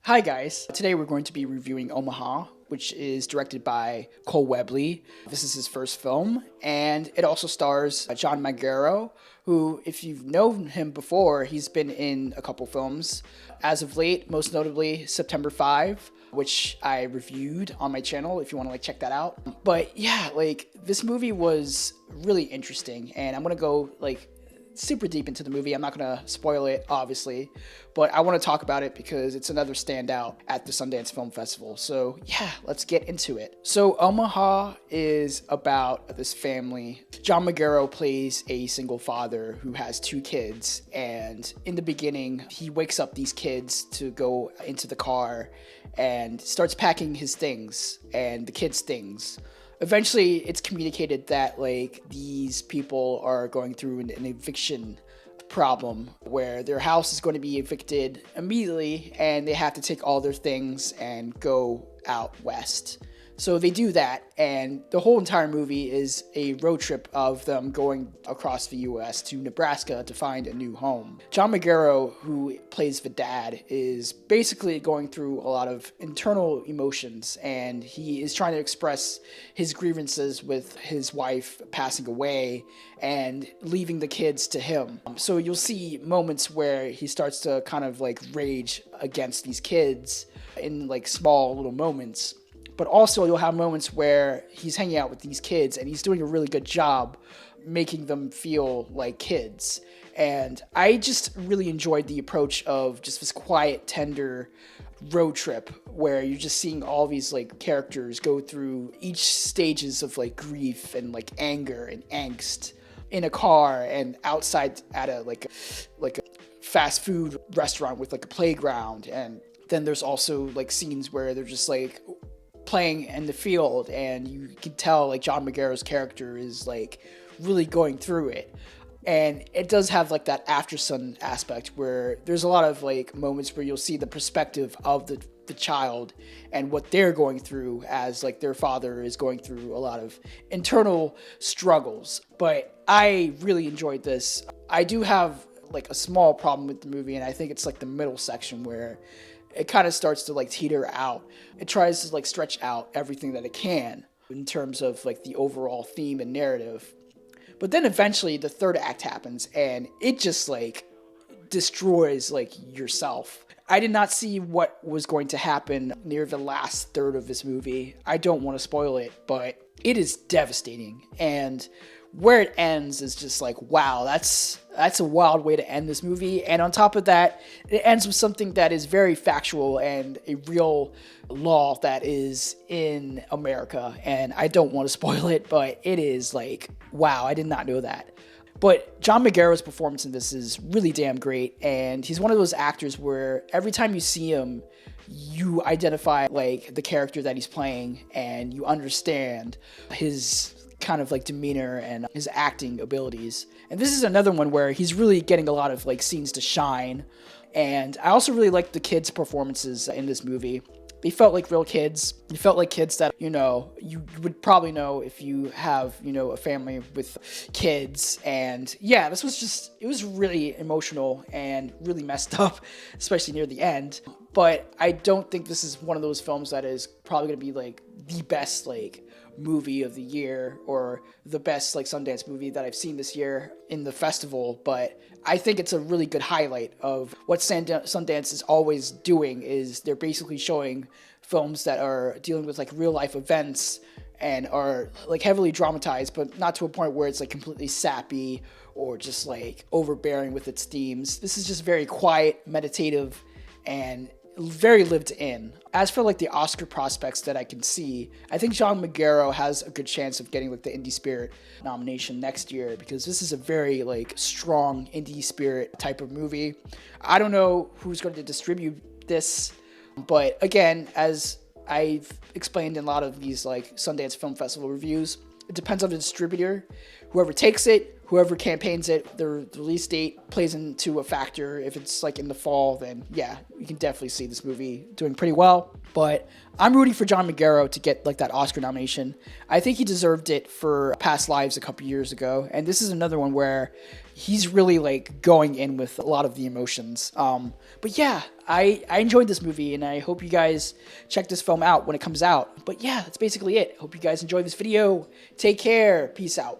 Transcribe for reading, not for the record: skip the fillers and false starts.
Hi guys, today we're going to be reviewing Omaha, which is directed by Cole Webley. This is his first film, and it also stars John Magaro, who, if you've known him before, he's been in a couple films. As of late, most notably September 5, which I reviewed on my channel if you want to check that out. But yeah, this movie was really interesting, and I'm going to go super deep into the movie. I'm not going to spoil it, obviously, but I want to talk about it because it's another standout at the Sundance Film Festival. So yeah, let's get into it. So Omaha is about this family. John Magaro plays a single father who has two kids, and in the beginning, he wakes up these kids to go into the car and starts packing his things and the kids' things. Eventually, it's communicated that these people are going through an eviction problem where their house is going to be evicted immediately and they have to take all their things and go out west. So they do that, and the whole entire movie is a road trip of them going across the U.S. to Nebraska to find a new home. John Magaro, who plays the dad, is basically going through a lot of internal emotions, and he is trying to express his grievances with his wife passing away and leaving the kids to him. So you'll see moments where he starts to kind of rage against these kids in small little moments. But also you'll have moments where he's hanging out with these kids and he's doing a really good job making them feel like kids. And I just really enjoyed the approach of just this quiet, tender road trip where you're just seeing all these characters go through each stages of grief and anger and angst in a car and outside at a fast food restaurant with a playground. And then there's also scenes where they're just playing in the field, and you can tell John Magaro's character is really going through it. And it does have that after sun aspect where there's a lot of moments where you'll see the perspective of the child and what they're going through as their father is going through a lot of internal struggles. But I really enjoyed this. I do have a small problem with the movie, and I think it's the middle section where it kind of starts to teeter out. It tries to stretch out everything that it can in terms of the overall theme and narrative. But then eventually the third act happens and it just destroys yourself. I did not see what was going to happen near the last third of this movie. I don't want to spoil it, but it is devastating. And where it ends is just wow, that's a wild way to end this movie. And on top of that, it ends with something that is very factual and a real law that is in America. And I don't want to spoil it, but it is wow, I did not know that. But John Magaro's performance in this is really damn great. And he's one of those actors where every time you see him, you identify the character that he's playing and you understand his kind of demeanor and his acting abilities. And this is another one where he's really getting a lot of scenes to shine. And I also really liked the kids' performances in this movie. They felt like real kids. They felt like kids that, you would probably know if you have, a family with kids. And yeah, it was really emotional and really messed up, especially near the end. But I don't think this is one of those films that is probably going to be the best movie of the year or the best Sundance movie that I've seen this year in the festival. But I think it's a really good highlight of what Sundance is always doing, is they're basically showing films that are dealing with real life events and are heavily dramatized, but not to a point where it's completely sappy or just overbearing with its themes. This is just very quiet, meditative, and very lived in. As for the Oscar prospects that I can see, I think John Magaro has a good chance of getting the Indie Spirit nomination next year, because this is a very strong Indie Spirit type of movie. I don't know who's going to distribute this, but again, as I've explained in a lot of these Sundance Film Festival reviews, it depends on the distributor. Whoever takes it whoever campaigns it, the release date plays into a factor. If it's like in the fall, then yeah, you can definitely see this movie doing pretty well. But I'm rooting for John Magaro to get like that Oscar nomination. I think he deserved it for Past Lives a couple years ago, and this is another one where he's really like going in with a lot of the emotions. But yeah, I enjoyed this movie, and I hope you guys check this film out when it comes out. But yeah, that's basically it. Hope you guys enjoyed this video. Take care. Peace out.